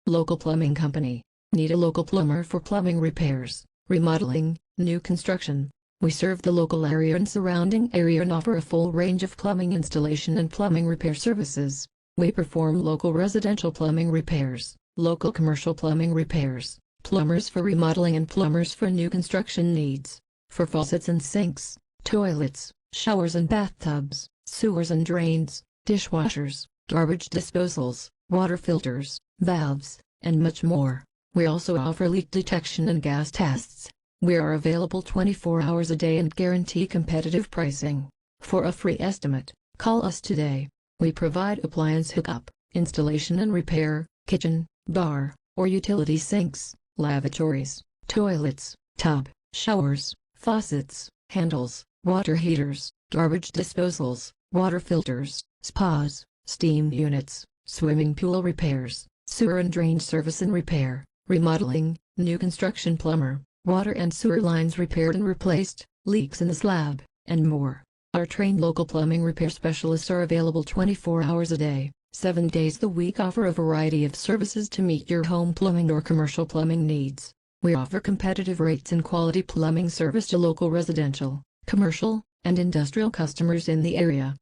Local Plumbing Company. Need a local plumber for plumbing repairs, remodeling, new construction. We serve the local area and surrounding area and offer a full range of plumbing installation and plumbing repair services. We perform local residential plumbing repairs, local commercial plumbing repairs, plumbers for remodeling and plumbers for new construction needs. For faucets and sinks, toilets, showers and bathtubs, sewers and drains, dishwashers, garbage disposals, water filters, valves, and much more. We also offer leak detection and gas tests. We are available 24 hours a day and guarantee competitive pricing. For a free estimate, call us today. We provide appliance hookup, installation and repair, kitchen, bar, or utility sinks, lavatories, toilets, tub, showers, faucets, handles, water heaters, garbage disposals, water filters, spas, steam units, swimming pool repairs, sewer and drain service and repair, remodeling, new construction plumber, water and sewer lines repaired and replaced, leaks in the slab, and more. Our trained local plumbing repair specialists are available 24 hours a day, 7 days a week, offer a variety of services to meet your home plumbing or commercial plumbing needs. We offer competitive rates and quality plumbing service to local residential, commercial, and industrial customers in the area.